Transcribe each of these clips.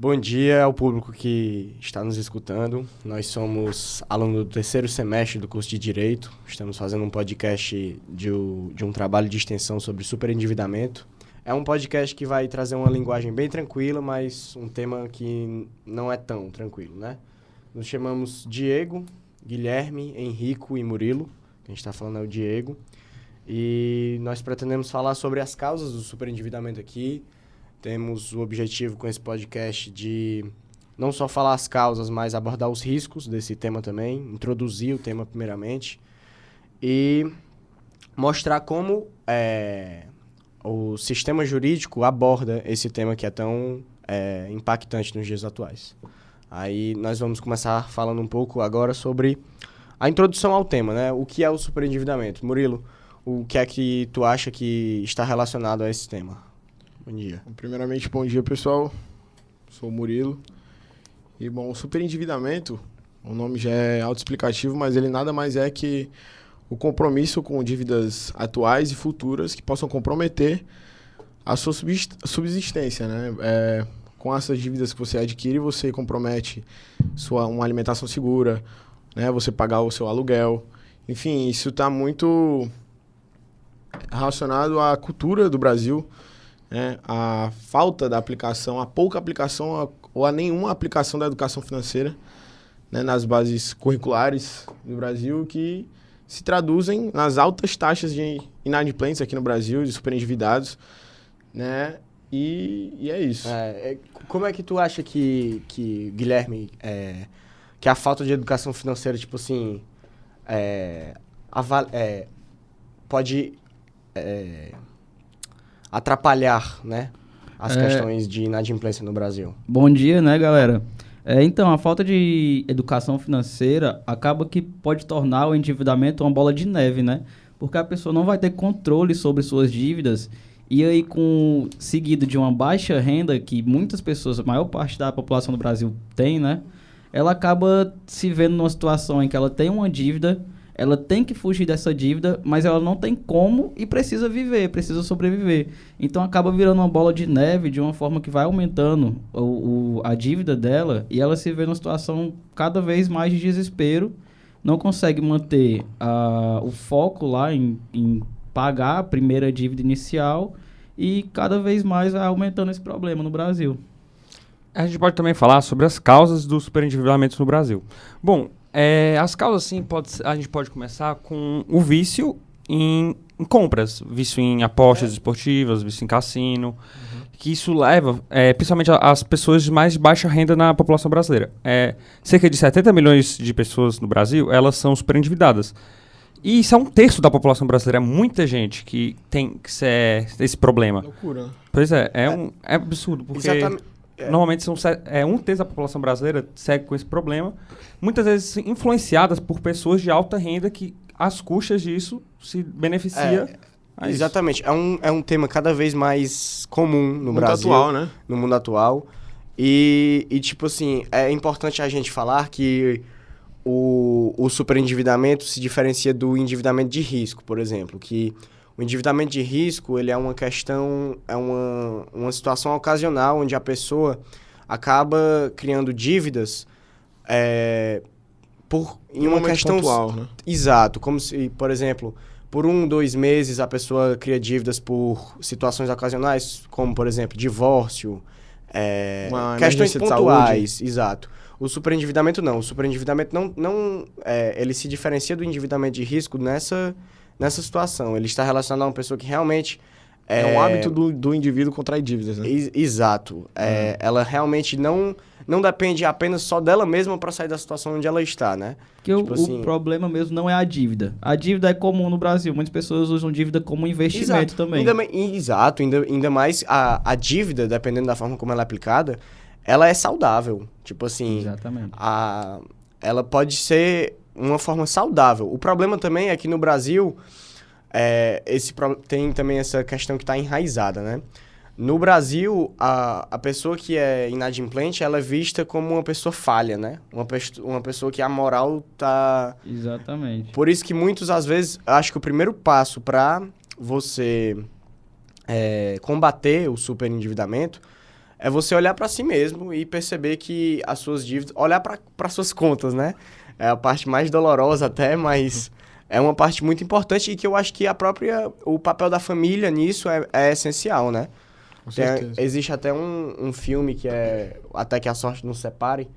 Bom dia ao público que está nos escutando. Nós somos alunos do terceiro semestre do curso de Direito. Estamos fazendo um podcast de um trabalho de extensão sobre superendividamento. É um podcast que vai trazer uma linguagem bem tranquila, mas um tema que não é tão tranquilo, né? Nos chamamos Diego, Guilherme, Henrico e Murilo. Quem está falando é o Diego. E nós pretendemos falar sobre as causas do superendividamento aqui. Temos o objetivo com esse podcast de não só falar as causas, mas abordar os riscos desse tema também, introduzir o tema primeiramente e mostrar como o sistema jurídico aborda esse tema que é tão impactante nos dias atuais. Aí nós vamos começar falando um pouco agora sobre a introdução ao tema, né? O que é o superendividamento? Murilo, o que é que tu acha que está relacionado a esse tema? Bom dia. Primeiramente, bom dia, pessoal. Sou o Murilo. E, bom, o superendividamento, o nome já é autoexplicativo, mas ele nada mais é que o compromisso com dívidas atuais e futuras que possam comprometer a sua subsistência, né? Com essas dívidas que você adquire, você compromete uma alimentação segura, né? Você pagar o seu aluguel. Enfim, isso está muito relacionado à cultura do Brasil, né? A falta da aplicação, a pouca aplicação ou a nenhuma aplicação da educação financeira, né, nas bases curriculares do Brasil, que se traduzem nas altas taxas de inadimplência aqui no Brasil, de superendividados, né? E é isso. Como é que tu acha que Guilherme, que a falta de educação financeira, tipo assim, pode atrapalhar, né, as questões de inadimplência no Brasil? Bom dia, né, galera? Então, a falta de educação financeira acaba que pode tornar o endividamento uma bola de neve, né? Porque a pessoa não vai ter controle sobre suas dívidas e aí, seguido de uma baixa renda que muitas pessoas, a maior parte da população do Brasil tem, né? Ela acaba se vendo numa situação em que ela tem uma dívida, ela tem que fugir dessa dívida, mas ela não tem como e precisa viver, precisa sobreviver. Então acaba virando uma bola de neve de uma forma que vai aumentando a dívida dela e ela se vê numa situação cada vez mais de desespero, não consegue manter o foco lá em pagar a primeira dívida inicial e cada vez mais vai aumentando esse problema no Brasil. A gente pode também falar sobre as causas do superendividamento no Brasil. Bom, as causas, sim, a gente pode começar com o vício em compras, vício em apostas esportivas, vício em cassino, que isso leva, principalmente as pessoas de mais baixa renda na população brasileira. Cerca de 70 milhões de pessoas no Brasil, elas são superendividadas. E isso é 1/3 da população brasileira, é muita gente que tem esse problema. Loucura, né? Pois é absurdo, porque... Exatamente. Normalmente 1/3 da população brasileira segue com esse problema, muitas vezes influenciadas por pessoas de alta renda que, às custas disso, se beneficia. Exatamente. É um tema cada vez mais comum no Brasil. Atual, né? No mundo atual. E, tipo assim, é importante a gente falar que o superendividamento se diferencia do endividamento de risco, por exemplo, que o endividamento de risco, ele é uma questão, uma situação ocasional onde a pessoa acaba criando dívidas em uma questão pontual, né? Exato, como se, por exemplo, por 2 meses a pessoa cria dívidas por situações ocasionais, como, por exemplo, divórcio, questões pontuais, exato. O superendividamento não. O superendividamento não ele se diferencia do endividamento de risco nessa situação. Ele está relacionado a uma pessoa que realmente... É um hábito do indivíduo contrair dívidas, né? Exato. Ela realmente não depende apenas só dela mesma para sair da situação onde ela está, né? Porque o problema mesmo não é a dívida. A dívida é comum no Brasil. Muitas pessoas usam dívida como investimento também. Ainda mais a dívida, dependendo da forma como ela é aplicada, ela é saudável. Tipo assim... Exatamente. Ela pode ser uma forma saudável. O problema também é que no Brasil... tem também essa questão que está enraizada, né? No Brasil, a pessoa que é inadimplente, ela é vista como uma pessoa falha, né? Uma pessoa que a moral tá... Exatamente. Por isso que muitos, às vezes, acho que o primeiro passo para você combater o superendividamento é você olhar para si mesmo e perceber que as suas dívidas, olhar para suas contas, né? É a parte mais dolorosa até, mas é uma parte muito importante e que eu acho que o papel da família nisso é essencial, né? Com certeza. Existe até um filme que é Até que a Sorte Nos Separe,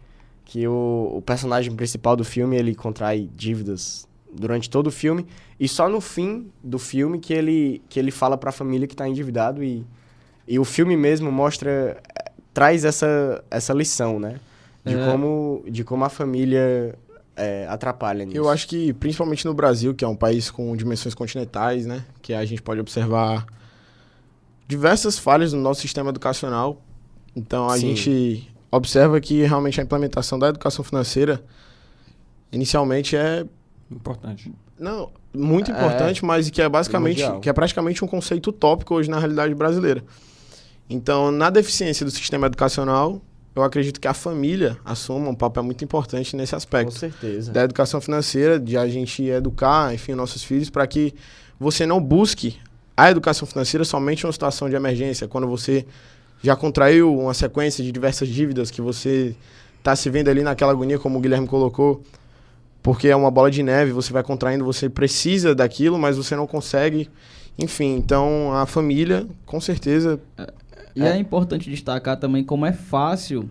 que o personagem principal do filme, ele contrai dívidas durante todo o filme, e só no fim do filme que ele fala para a família que está endividado, e o filme mesmo traz essa lição, né? De como a família atrapalha nisso. Eu acho que, principalmente no Brasil, que é um país com dimensões continentais, né? Que a gente pode observar diversas falhas no nosso sistema educacional. Então, a Sim. gente observa que realmente a implementação da educação financeira, inicialmente, Importante. muito importante, mas que é primordial. que é praticamente um conceito utópico hoje na realidade brasileira. Então, na deficiência do sistema educacional, eu acredito que a família assuma um papel muito importante nesse Com aspecto. certeza. Da educação financeira, de a gente educar, enfim, nossos filhos, para que você não busque a educação financeira somente em uma situação de emergência, quando você já contraiu uma sequência de diversas dívidas que você está se vendo ali naquela agonia, como o Guilherme colocou, porque é uma bola de neve, você vai contraindo, você precisa daquilo, mas você não consegue. Enfim, então a família, com certeza. E é importante destacar também como é fácil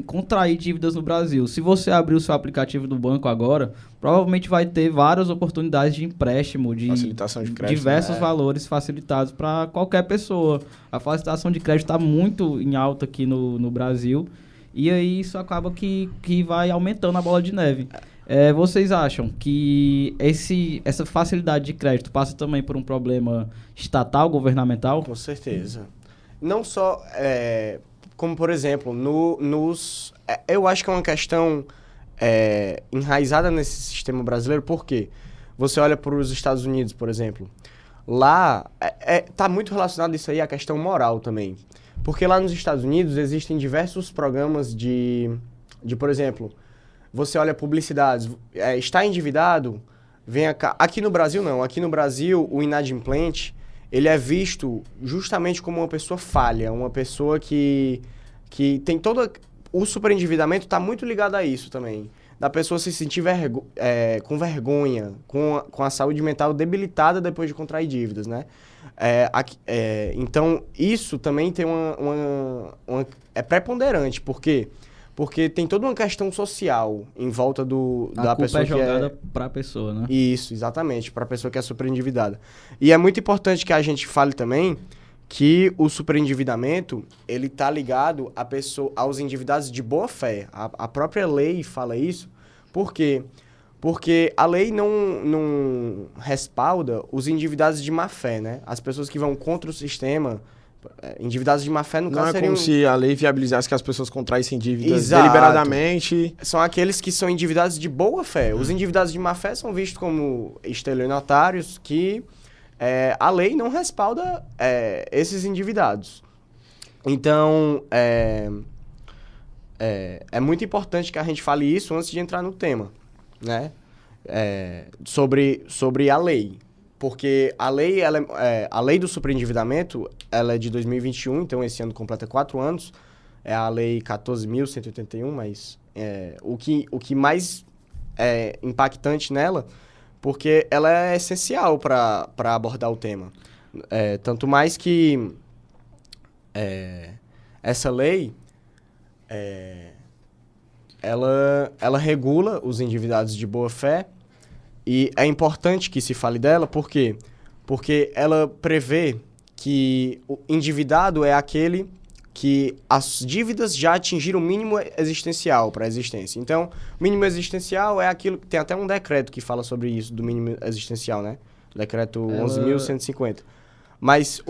contrair dívidas no Brasil. Se você abrir o seu aplicativo do banco agora, provavelmente vai ter várias oportunidades de empréstimo, de Facilitação de crédito, diversos né? valores facilitados para qualquer pessoa. A facilitação de crédito está muito em alta aqui no Brasil, e aí isso acaba que vai aumentando a bola de neve. Vocês acham que essa facilidade de crédito passa também por um problema estatal, governamental? Com certeza. Não só, como por exemplo, eu acho que é uma questão enraizada nesse sistema brasileiro, porque você olha para os Estados Unidos, por exemplo, lá tá muito relacionado isso aí à questão moral também. Porque lá nos Estados Unidos existem diversos programas de por exemplo, você olha publicidades, está endividado, vem cá. Aqui no Brasil não, aqui no Brasil o inadimplente, ele é visto justamente como uma pessoa falha, uma pessoa que tem toda... O superendividamento está muito ligado a isso também. Da pessoa se sentir com vergonha, com a saúde mental debilitada depois de contrair dívidas, né? Então, isso também tem é preponderante. Por quê? Porque tem toda uma questão social em volta da pessoa que A culpa é jogada para a pessoa, né? Isso, exatamente, para a pessoa que é superendividada. E é muito importante que a gente fale também que o superendividamento, ele tá ligado aos endividados de boa fé. A própria lei fala isso. Por quê? Porque a lei não respalda os endividados de má fé, né? As pessoas que vão contra o sistema, endividados de má fé, no caso, Não é seriam... como se a lei viabilizasse que as pessoas contraíssem dívidas Exato. deliberadamente. São aqueles que são endividados de boa fé. Os endividados de má fé são vistos como estelionatários que a lei não respalda esses endividados. Então, é muito importante que a gente fale isso antes de entrar no tema, né? Sobre a lei. Porque a lei do superendividamento, ela é de 2021, então esse ano completa 4 anos. É a lei 14.181, mas o que mais é impactante nela, porque ela é essencial para abordar o tema. Tanto mais que essa lei, ela regula os endividados de boa fé, e é importante que se fale dela, por quê? Porque ela prevê que o endividado é aquele que as dívidas já atingiram o mínimo existencial para a existência. Então, o mínimo existencial é aquilo... Tem até um decreto que fala sobre isso, do mínimo existencial, né? O decreto 11.150. Mas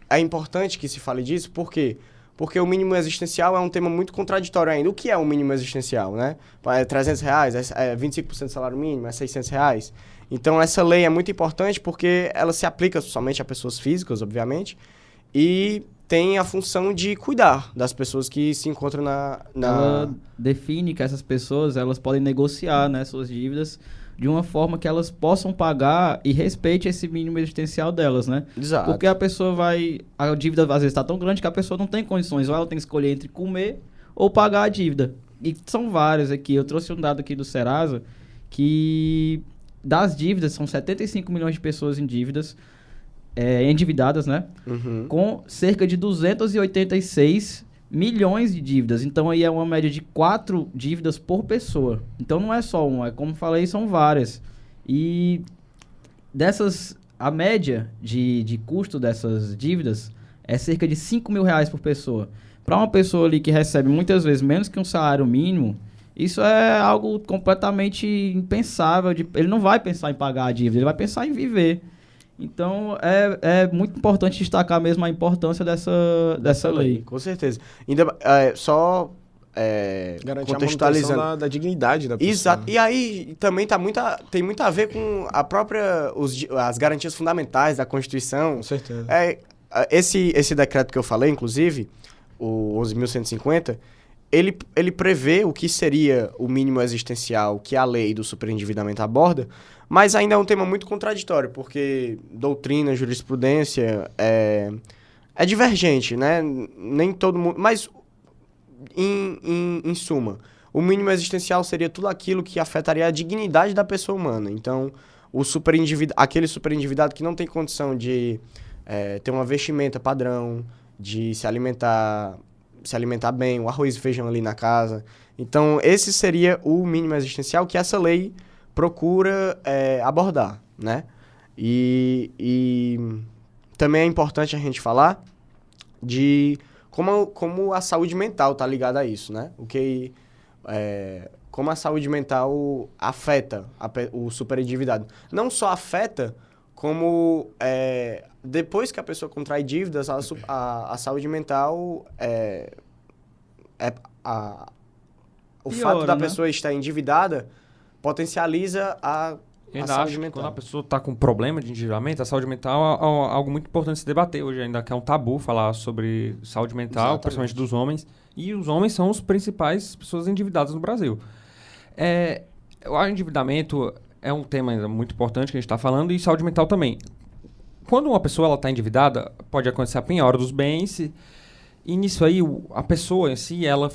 é importante que se fale disso, por quê? Porque o mínimo existencial é um tema muito contraditório ainda. O que é o mínimo existencial, né? É R$300, é 25% do salário mínimo, é R$600. Então, essa lei é muito importante porque ela se aplica somente a pessoas físicas, obviamente, e tem a função de cuidar das pessoas que se encontram Ela define que essas pessoas elas podem negociar, né, suas dívidas de uma forma que elas possam pagar e respeite esse mínimo existencial delas, né? Exato. Porque a pessoa a dívida às vezes está tão grande que a pessoa não tem condições, ou ela tem que escolher entre comer ou pagar a dívida. E são várias aqui. Eu trouxe um dado aqui do Serasa que das dívidas, são 75 milhões de pessoas em dívidas, endividadas, né? Uhum. Com cerca de 286 milhões de dívidas. Então aí é uma média de 4 dívidas por pessoa. Então não é só uma, como falei, são várias. E a média de custo dessas dívidas é cerca de 5 mil reais por pessoa. Para uma pessoa ali que recebe muitas vezes menos que um salário mínimo, isso é algo completamente impensável. Ele não vai pensar em pagar a dívida, ele vai pensar em viver. Então, é muito importante destacar mesmo a importância dessa lei. Com certeza. Ainda, só Garantir contextualizando. a manutenção da dignidade da pessoa. Exato. E aí também tem muito a ver com as garantias fundamentais da Constituição. Com certeza. Esse decreto que eu falei, inclusive, o 11.150, ele prevê o que seria o mínimo existencial que a lei do superendividamento aborda, mas ainda é um tema muito contraditório, porque doutrina, jurisprudência é divergente, né? Nem todo mundo... Mas, em suma, o mínimo existencial seria tudo aquilo que afetaria a dignidade da pessoa humana. Então, aquele superendividado que não tem condição de ter uma vestimenta padrão, de se alimentar bem, o arroz e feijão ali na casa. Então, esse seria o mínimo existencial que essa lei procura abordar, né? E também é importante a gente falar de como a saúde mental está ligada a isso, né? Como a saúde mental afeta o superendividado. Não só afeta, como depois que a pessoa contrai dívidas, a saúde mental o piora, fato da né? pessoa estar endividada potencializa a saúde mental. Quando a pessoa está com problema de endividamento, a saúde mental é algo muito importante se debater hoje, ainda que é um tabu falar sobre saúde mental, Exatamente. principalmente dos homens. E os homens são as principais pessoas endividadas no Brasil. O endividamento é um tema ainda muito importante que a gente está falando, e saúde mental também. Quando uma pessoa está endividada, pode acontecer a penhora dos bens, e nisso aí a pessoa em si, ela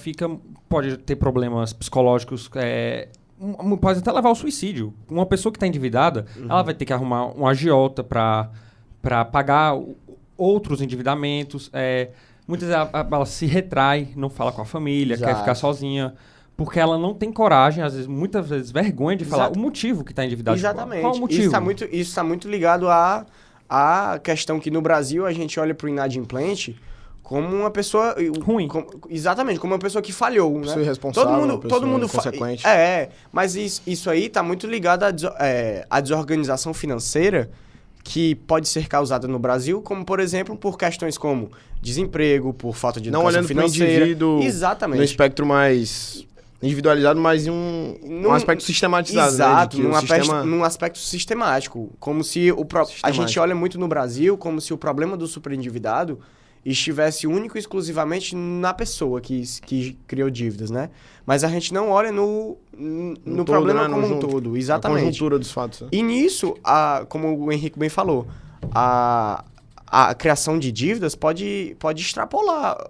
pode ter problemas psicológicos, pode até levar ao suicídio. Uma pessoa que está endividada, ela vai ter que arrumar um agiota para pagar outros endividamentos. Muitas vezes ela se retrai, não fala com a família, Exato. quer ficar sozinha, porque ela não tem coragem, muitas vezes vergonha de falar o motivo que está endividado. Exatamente. Qual o motivo? Isso está muito ligado à questão que no Brasil a gente olha para o inadimplente como uma pessoa ruim. Exatamente, como uma pessoa que falhou, né? Pessoa irresponsável, todo mundo inconsequente. mas isso aí está muito ligado à desorganização financeira que pode ser causada no Brasil, como, por exemplo, por questões como desemprego, por falta de Não educação olhando para o financeira. indivíduo Exatamente. no espectro mais individualizado, mas em um aspecto sistematizado. Exato, né? num aspecto sistemático. Como se a gente olha muito no Brasil como se o problema do superendividado estivesse único e exclusivamente na pessoa que criou dívidas, né? Mas a gente não olha no todo, problema né? como um todo, exatamente. A conjuntura dos fatos. Né? E nisso, como o Henrique bem falou, a criação de dívidas pode extrapolar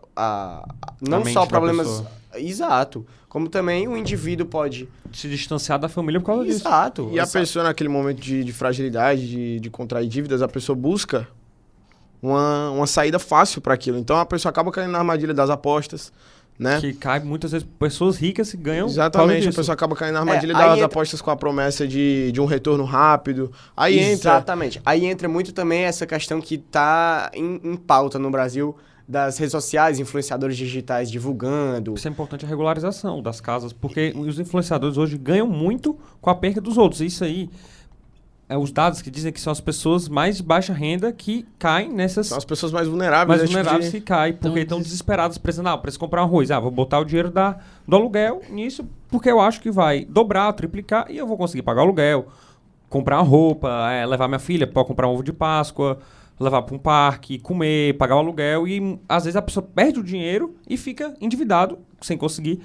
não mente só da problemas... pessoa. Exato. Como também o indivíduo pode... Se distanciar da família por causa disso. Exato. E a pessoa, naquele momento de fragilidade, de contrair dívidas, a pessoa busca uma saída fácil para aquilo. Então a pessoa acaba caindo na armadilha das apostas, né? Que cai muitas vezes pessoas ricas que ganham. Exatamente, a pessoa acaba caindo na armadilha das apostas com a promessa de um retorno rápido. Exatamente. Aí entra muito também essa questão que está em pauta no Brasil, das redes sociais, influenciadores digitais divulgando. Isso é importante, a regularização das casas, porque os influenciadores hoje ganham muito com a perca dos outros. Isso aí os dados que dizem que são as pessoas mais de baixa renda que caem nessas... São as pessoas mais vulneráveis. Que caem, porque estão desesperadas, precisando, preciso comprar um arroz. Vou botar o dinheiro do aluguel nisso, porque eu acho que vai dobrar, triplicar, e eu vou conseguir pagar o aluguel, comprar uma roupa, levar minha filha para comprar um ovo de Páscoa, levar para um parque, comer, pagar o aluguel, e às vezes a pessoa perde o dinheiro e fica endividado, sem conseguir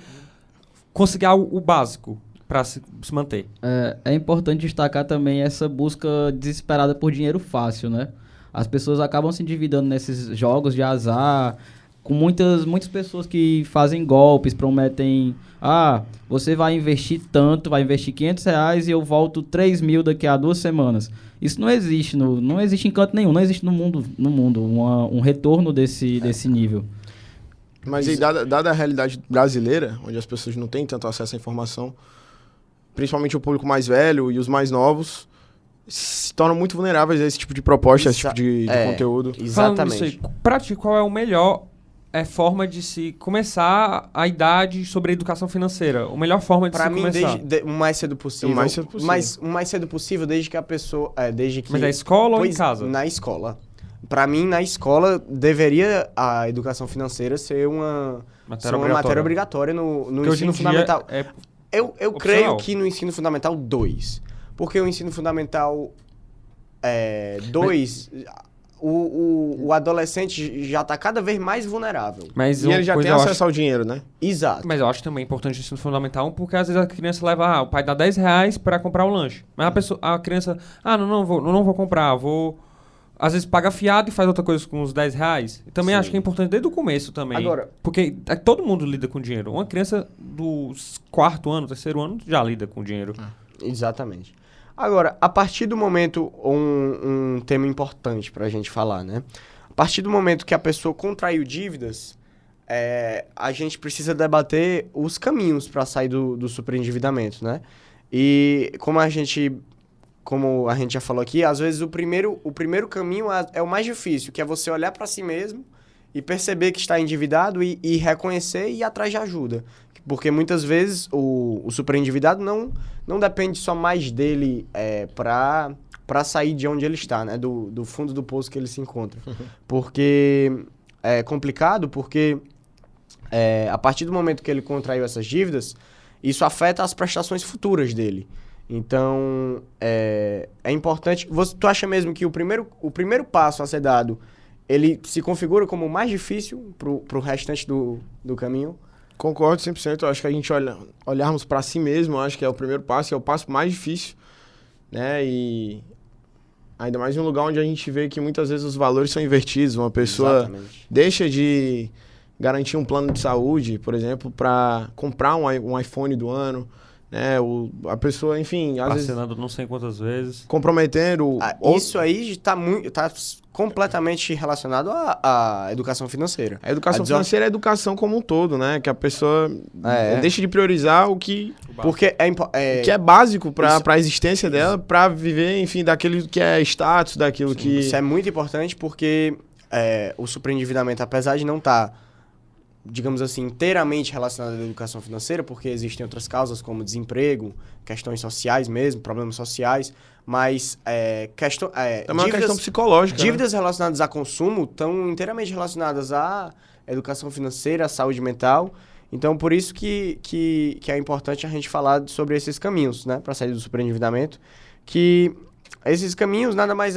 o básico. para se manter. É importante destacar também essa busca desesperada por dinheiro fácil, né? As pessoas acabam se endividando nesses jogos de azar, com muitas pessoas que fazem golpes, prometem, você vai investir tanto, vai investir R$ 500 e eu volto 3 mil daqui a 2 semanas. Isso não existe, não existe em canto nenhum, não existe no mundo um retorno desse nível. Mas aí, dada a realidade brasileira, onde as pessoas não têm tanto acesso à informação, principalmente o público mais velho e os mais novos, se tornam muito vulneráveis a esse tipo de proposta, a esse tipo de conteúdo. Falando nisso aí, pra ti, qual é o melhor forma de se começar a idade sobre a educação financeira? A melhor forma de se começar? Pra mim, o mais cedo possível. O mais cedo possível. Mas o mais cedo possível, desde que a pessoa... Mas na escola ou em casa? Na escola. Pra mim, na escola, deveria a educação financeira ser uma matéria obrigatória no ensino fundamental. Eu creio que no ensino fundamental 2. Porque o ensino fundamental 2, o adolescente já está cada vez mais vulnerável. E ele já tem acesso ao dinheiro, né? Exato. Mas eu acho também importante o ensino fundamental 1, porque às vezes a criança leva, o pai dá R$ 10 para comprar o lanche. Mas a criança, não vou comprar, às vezes paga fiado e faz outra coisa com os R$ 10. E também acho que é importante desde o começo também. Agora, porque todo mundo lida com dinheiro. Uma criança do 4º ano, 3º ano, já lida com dinheiro. Exatamente. Agora, a partir do momento, um tema importante pra gente falar, né? A partir do momento que a pessoa contraiu dívidas, a gente precisa debater os caminhos para sair do superendividamento, né? E como a gente já falou aqui, às vezes o primeiro caminho é o mais difícil, que é você olhar para si mesmo e perceber que está endividado e reconhecer e ir atrás de ajuda. Porque muitas vezes o superendividado não depende só mais dele para sair de onde ele está, né? Do fundo do poço que ele se encontra. Porque é complicado, porque a partir do momento que ele contraiu essas dívidas, isso afeta as prestações futuras dele. Então, é importante... Tu acha mesmo que o primeiro passo a ser dado, ele se configura como o mais difícil pro restante do caminho? Concordo 100%. Eu acho que a gente olharmos para si mesmo, eu acho que é o primeiro passo, é o passo mais difícil, né? E ainda mais em um lugar onde a gente vê que muitas vezes os valores são invertidos. Uma pessoa deixa de garantir um plano de saúde, por exemplo, para comprar um iPhone do ano, né? A pessoa, enfim, às vezes parcelando não sei quantas vezes, comprometendo. Isso aí tá completamente relacionado à educação financeira. A educação financeira é a educação como um todo, né? Que a pessoa deixa de priorizar o que que é básico para a existência dela, para viver, enfim, daquilo que é status, daquilo que... Isso é muito importante porque o superendividamento, apesar de não estar, digamos assim, inteiramente relacionado à educação financeira, porque existem outras causas como desemprego, questões sociais mesmo, problemas sociais, mas é uma questão psicológica. Dívidas relacionadas a consumo estão inteiramente relacionadas à educação financeira, à saúde mental. Então, por isso que é importante a gente falar sobre esses caminhos, né, para sair do superendividamento, que esses caminhos nada mais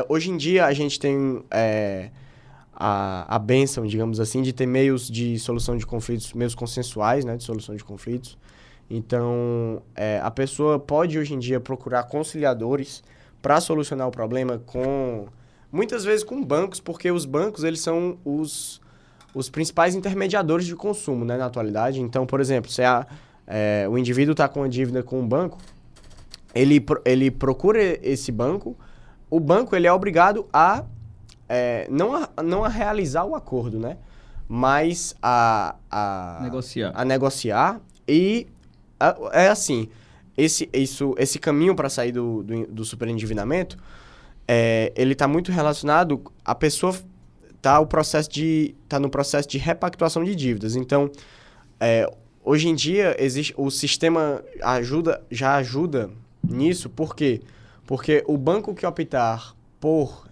hoje em dia a gente tem a bênção, digamos assim, de ter meios de solução de conflitos, meios consensuais, né, de solução de conflitos. Então, a pessoa pode, hoje em dia, procurar conciliadores para solucionar o problema muitas vezes com bancos, porque os bancos, eles são os principais intermediadores de consumo, né, na atualidade. Então, por exemplo, se o indivíduo está com uma dívida com um banco, ele procura esse banco, o banco ele é obrigado a não a realizar o acordo, né? Mas a negociar e assim, esse caminho para sair do superendividamento, ele está muito relacionado, a pessoa está no processo de repactuação de dívidas. Então, hoje em dia, o sistema já ajuda nisso. Por quê? Porque o banco que optar por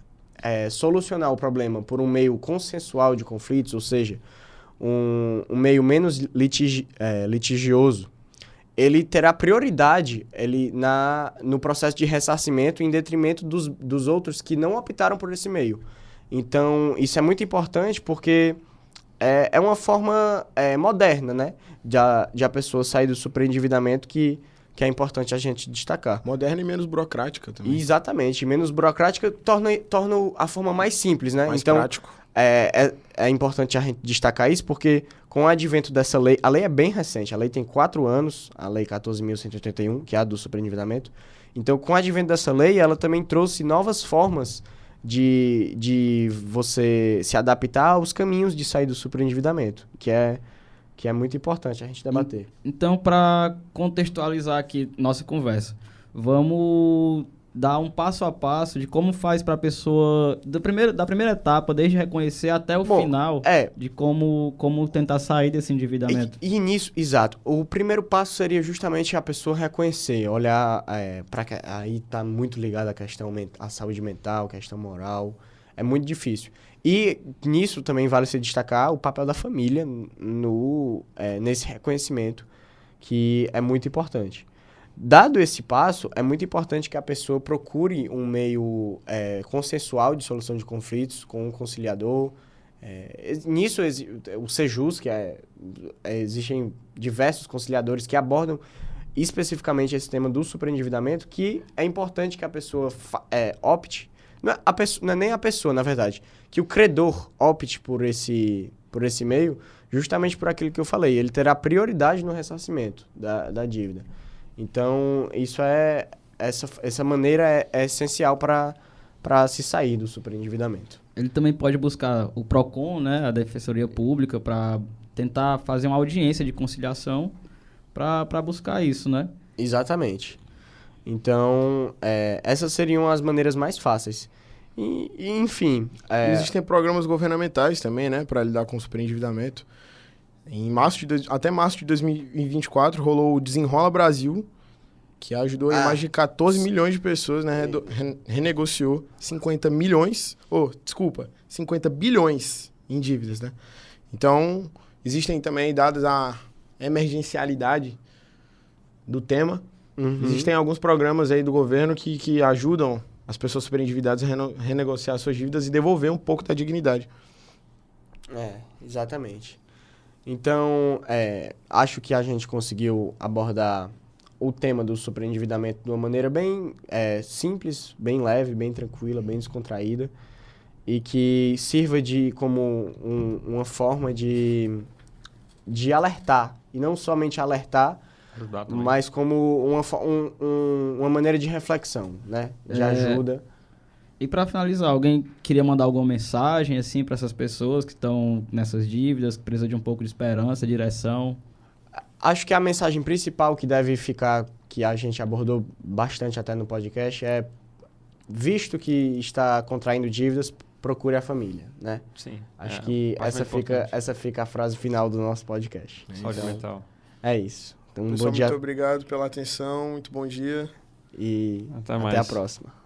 solucionar o problema por um meio consensual de conflitos, ou seja, um meio menos litigioso, ele terá prioridade no processo de ressarcimento em detrimento dos outros que não optaram por esse meio. Então, isso é muito importante porque é uma forma moderna, né? De a pessoa sair do superendividamento que é importante a gente destacar. Moderna e menos burocrática também. Exatamente. Menos burocrática torna a forma mais simples, né? Mais então, prático. é importante a gente destacar isso porque com o advento dessa lei, a lei é bem recente, a lei tem 4 anos, a lei 14.181, que é a do superendividamento. Então, com o advento dessa lei, ela também trouxe novas formas de você se adaptar aos caminhos de sair do superendividamento, que é muito importante a gente debater. Então, para contextualizar aqui nossa conversa, vamos dar um passo a passo de como faz para a pessoa, da primeira etapa, desde reconhecer até o final, de como tentar sair desse endividamento. E nisso, exato. O primeiro passo seria justamente a pessoa reconhecer, olhar aí está muito ligado à questão à saúde mental, questão moral. É muito difícil. E nisso também vale se destacar o papel da família nesse reconhecimento, que é muito importante. Dado esse passo, é muito importante que a pessoa procure um meio consensual de solução de conflitos com um conciliador. Nisso, o Sejus, existem diversos conciliadores que abordam especificamente esse tema do superendividamento, que é importante que a pessoa opte. Não é nem a pessoa, na verdade, que o credor opte por esse meio, justamente por aquilo que eu falei. Ele terá prioridade no ressarcimento da dívida. Então, essa maneira é essencial para se sair do superendividamento. Ele também pode buscar o PROCON, né, a Defensoria Pública, para tentar fazer uma audiência de conciliação para buscar isso, né? Exatamente. Então, essas seriam as maneiras mais fáceis. E enfim... Existem programas governamentais também, né, para lidar com o superendividamento. Até março de 2024 rolou o Desenrola Brasil, que ajudou mais de 14 milhões de pessoas, né? Renegociou 50 bilhões em dívidas, né? Então, existem também, dadas a emergencialidade do tema, existem alguns programas aí do governo que ajudam as pessoas superendividadas a renegociar suas dívidas e devolver um pouco da dignidade. Exatamente. Então, acho que a gente conseguiu abordar o tema do superendividamento de uma maneira bem simples, bem leve, bem tranquila, bem descontraída e que sirva como uma forma de alertar, e não somente alertar, mas como uma maneira de reflexão, né? De ajuda. E para finalizar, alguém queria mandar alguma mensagem assim para essas pessoas que estão nessas dívidas, que precisam de um pouco de esperança, direção? Acho que a mensagem principal que deve ficar, que a gente abordou bastante até no podcast, visto que está contraindo dívidas, procure a família, né? Sim. Acho que essa fica a frase final do nosso podcast. Saúde mental. É isso. Então, Pessoal, bom dia. muito obrigado pela atenção, muito bom dia. E até a próxima.